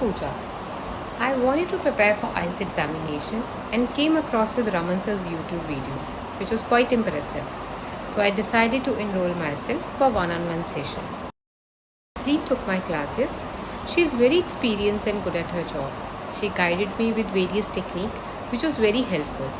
Pooja. I wanted to prepare for IELTS examination and came across with Raman sir's YouTube video, which was quite impressive. So I decided to enroll myself for one-on-one session. Lee took my classes. She is very experienced and good at her job. She guided me with various techniques, which was very helpful.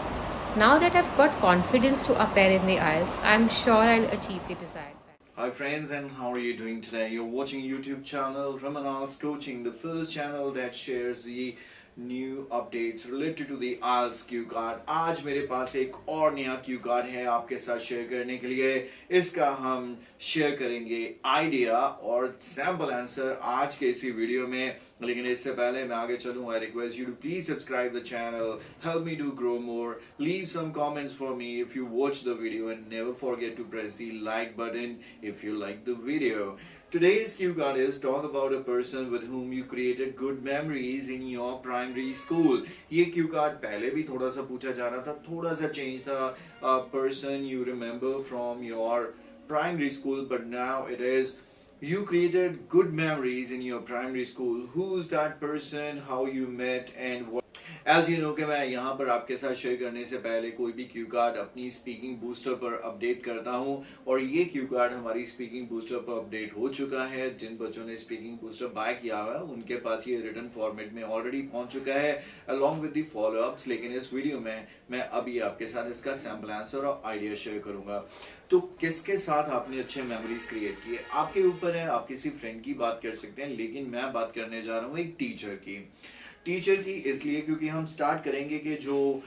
Now that I've got confidence to appear in the IELTS, I'm sure I'll achieve the desired. Hi friends, and how are you doing today? You're watching YouTube channel Raman Coaching, the first channel that shares the new updates related to the IELTS Q card. आज मेरे पास एक और नया Q card है आपके साथ share करने के लिए। इसका हम शेयर करेंगे आइडिया और सैम्पल आंसर आज के इसी वीडियो में। लेकिन इससे पहले मैं आगे चलूँ, I request you to please subscribe the channel, help me to grow more, leave some comments for me if you watch the video, and never forget to press the like button if you like the video. Today's Q card is talk about a person with whom you created good memories in your primary school. ये Q card पहले भी थोड़ा सा पूछा जा रहा था, थोड़ा सा change था. A person you remember from your primary school, but now it is you created good memories in your primary school. Who's that person, how you met, and what? As you know कि मैं यहाँ पर आपके साथ share करने से पहले कोई भी क्यू कार्ड अपनी स्पीकिंग बूस्टर पर अपडेट करता हूँ, और ये क्यू कार्ड हमारी स्पीकिंग बूस्टर पर अपडेट हो चुका है. जिन बच्चों ने स्पीकिंग बूस्टर बाय किया हुआ है उनके पास ये रिटन फॉर्मेट में ऑलरेडी पहुंच चुका है अलॉन्ग विद द फॉलोअप्स. लेकिन इस वीडियो में मैं अभी आपके साथ इसका सैम्पल आंसर और आइडिया शेयर करूंगा. तो किसके साथ आपने अच्छे मेमोरीज क्रिएट किए आपके ऊपर है. आप किसी फ्रेंड की बात कर सकते हैं, लेकिन मैं बात करने जा रहा हूँ एक टीचर की इसलिए क्योंकि हम स्टार्ट करेंगे कि जो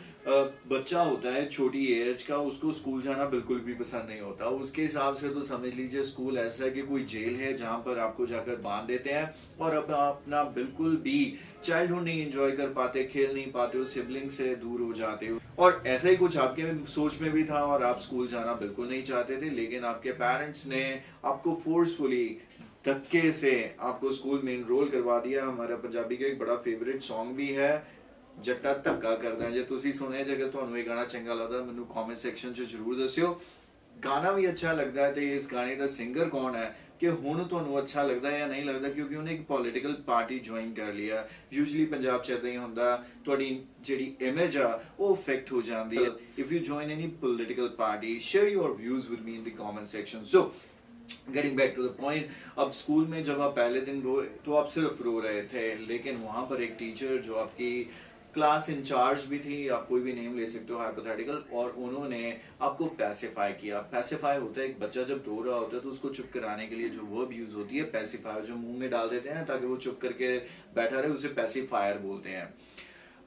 बच्चा होता है छोटी एज का, उसको स्कूल जाना बिल्कुल भी पसंद नहीं होता. उसके हिसाब से तो समझ लीजिए स्कूल ऐसा है कि कोई जेल है जहां पर आपको जाकर बांध देते हैं और अब अपना बिल्कुल भी चाइल्डहुड नहीं एंजॉय कर पाते, खेल नहीं पाते हो, सिबलिंग से दूर हो जाते हो. और ऐसा ही कुछ आपके सोच में भी था और आप स्कूल जाना बिल्कुल नहीं चाहते थे, लेकिन आपके पेरेंट्स ने आपको फोर्सफुली धक्के से आपको स्कूल में इनरोल करवा दिया. हमारा पंजाबी का एक बड़ा फेवरेट सॉन्ग भी है, जट्टा धक्का करदा. जे तुसी सुने, जे अगर तुहानू ये गाना चंगा लगदा मैनू कमेंट सेक्शन च जरूर दस्सियो. गाना भी अच्छा लगता है, तो इस गाने का सिंगर कौन है कि हुण तुहानू अच्छा लगता है या नहीं लगता, क्योंकि उन्हें एक पॉलिटिकल पार्टी ज्वाइन कर लिया. यूजली पंजाब च इदां ही हुंदा, तुहाडी जिहड़ी इमेज आ वो इफेक्ट हो जाती है. If you join any political party, share your views with me in the comment section. So getting back to the point, अब स्कूल में जब आप पहले दिन रोए तो आप सिर्फ रो रहे थे, लेकिन वहां पर एक टीचर जो आपकी क्लास इंचार्ज भी थी, आप कोई भी नेम ले सकते हो हाइपोथेटिकल, और उन्होंने आपको पैसिफाई किया. पैसिफाई होता है एक बच्चा जब रो रहा होता है तो उसको चुप कराने के लिए जो वर्ब यूज होती है पैसिफायर, जो मुंह में डाल देते हैं ताकि वो चुप करके बैठा रहे, उसे पैसिफायर बोलते हैं.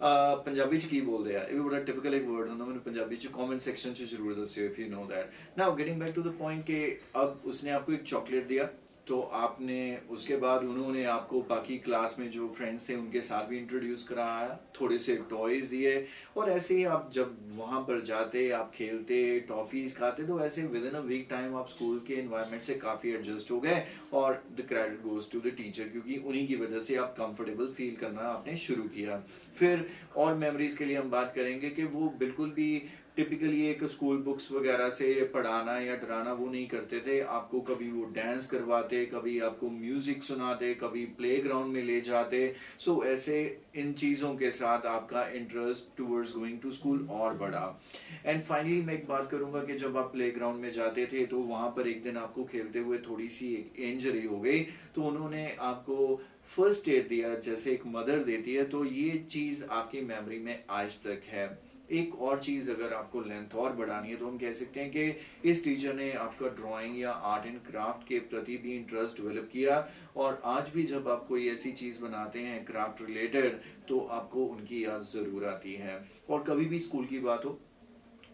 पंजाबी च की बोलते हैं, ये बड़ा टिपिकल एक वर्ड होता है. मैंने पंजाबी च कमेंट सेक्शन च जरूर दस्सियो if you know that. Now getting back to the point कि अब उसने आपको एक चॉकलेट दिया, तो आपने उसके बाद उन्होंने आपको बाकी क्लास में जो फ्रेंड्स थे उनके साथ भी इंट्रोड्यूस कराया, थोड़े से टॉयज दिए, और ऐसे ही आप जब वहां पर जाते, आप खेलते, टॉफीज खाते, तो ऐसे within a week time आप स्कूल के एनवायरनमेंट से काफी एडजस्ट हो गए, और the credit goes to the teacher, क्योंकि उन्हीं की वजह से आप कंफर्टेबल फील करना आपने शुरू किया. फिर और मेमोरीज के लिए हम बात करेंगे कि वो बिल्कुल भी टिपिकली एक स्कूल बुक्स वगैरह से पढ़ाना या डराना वो नहीं करते थे. आपको कभी वो डांस करवाते, कभी आपको म्यूजिक सुनाते, कभी प्लेग्राउंड में ले जाते. सो ऐसे इन चीजों के साथ आपका interest towards going to school और बढ़ा. एंड फाइनली मैं एक बात करूंगा कि जब आप प्लेग्राउंड में जाते थे तो वहां पर एक दिन आपको खेलते हुए थोड़ी सी एक इंजरी हो गई, तो उन्होंने आपको फर्स्ट एड दिया जैसे एक मदर देती है. तो ये चीज आपकी मेमोरी में आज तक है. एक और चीज अगर आपको लेंथ और बढ़ानी है तो हम कह सकते हैं कि इस टीचर ने आपका ड्राइंग या आर्ट एंड क्राफ्ट के प्रति भी इंटरेस्ट डेवलप किया, और आज भी जब आप कोई ऐसी चीज बनाते हैं क्राफ्ट रिलेटेड तो आपको उनकी याद जरूर आती है. और कभी भी स्कूल की बात हो,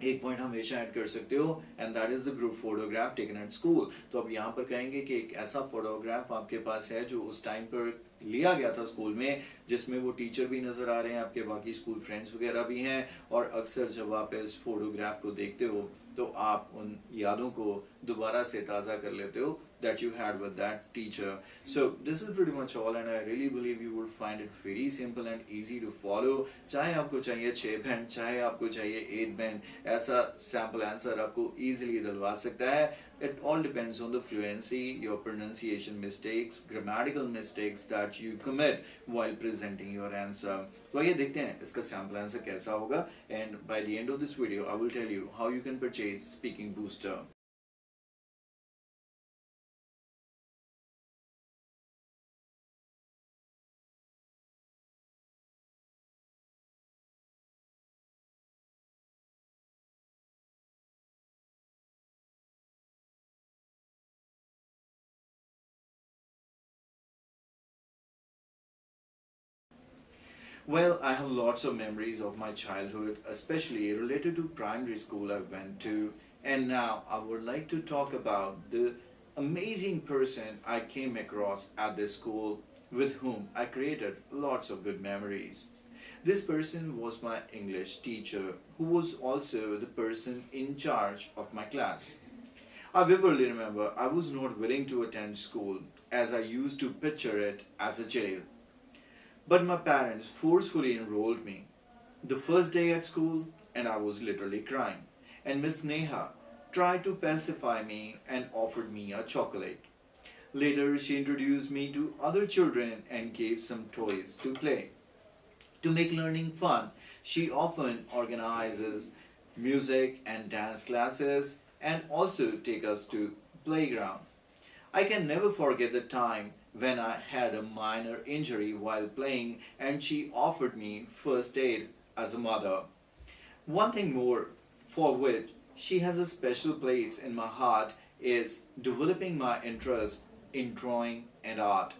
एक पॉइंट हमेशा ऐड कर सकते हो, and that is the group photograph taken at school. तो अब यहाँ पर कहेंगे कि एक ऐसा फोटोग्राफ आपके पास है जो उस टाइम पर लिया गया था स्कूल में, जिसमें वो टीचर भी नजर आ रहे हैं, आपके बाकी स्कूल फ्रेंड्स वगैरह भी हैं, और अक्सर जब आप इस फोटोग्राफ को देखते हो तो आप उन यादों को दोबारा से ताज़ा कर लेते हो that you had with that teacher. So this is pretty much all, and I really believe you will find it very simple and easy to follow. चाहे आपको चाहिए 6 बैंड, चाहे आपको चाहिए 8 बैंड, ऐसा सैम्पल आंसर आपको इजीली दिलवा सकता है. It all depends on the fluency, your pronunciation mistakes, grammatical mistakes that you commit while presenting your answer. तो आइए देखते हैं इसका सैम्पल आंसर कैसा होगा, and by the end of this video I will tell you how you can purchase Speaking Booster. Well, I have lots of memories of my childhood, especially related to primary school I went to. And now I would like to talk about the amazing person I came across at this school with whom I created lots of good memories. This person was my English teacher, who was also the person in charge of my class. I vividly remember I was not willing to attend school as I used to picture it as a jail. But my parents forcefully enrolled me. The first day at school, and I was literally crying. And Miss Neha tried to pacify me and offered me a chocolate. Later, she introduced me to other children and gave some toys to play. To make learning fun, she often organizes music and dance classes and also take us to playground. I can never forget the time when I had a minor injury while playing and she offered me first aid as a mother. One thing more for which she has a special place in my heart is developing my interest in drawing and art.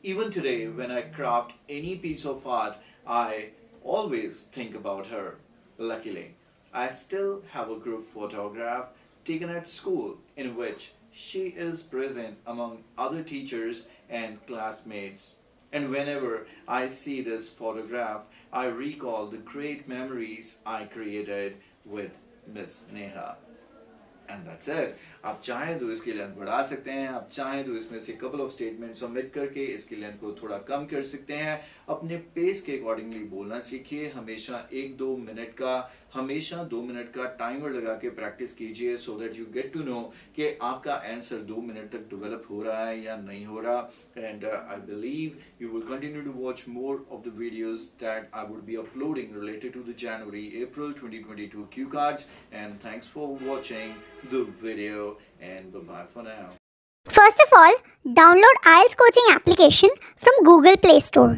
Even today, when I craft any piece of art, I always think about her. Luckily, I still have a group photograph taken at school in which she is present among other teachers and classmates. And whenever I see this photograph, I recall the great memories I created with Miss Neha. And that's it. आप चाहें तो इसकी length बढ़ा सकते हैं, आप चाहें तो इसमें से कपल ऑफ स्टेटमेंट्स ओमिट करके इसकी लेंथ को थोड़ा कम कर सकते हैं. अपने पेस के अकॉर्डिंगली बोलना सीखिए. हमेशा 2 मिनट का टाइमर लगा के प्रैक्टिस कीजिए, so that you get to know कि आपका आंसर 2 मिनट तक डेवलप हो रहा है या नहीं हो रहा. And I believe you will continue to watch more of the videos that I would be uploading related to the January-April 2022 Q cards. And thanks for watching the video, and bye bye for now. First of all, download IELTS coaching application from Google Play Store.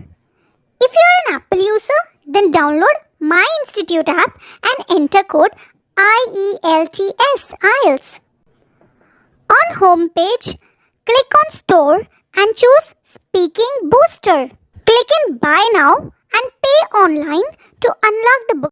If you are an Apple user, then download My Institute app and enter code IELTS IELTS. On home page, click on Store and choose Speaking Booster. Click in Buy Now and pay online to unlock the book.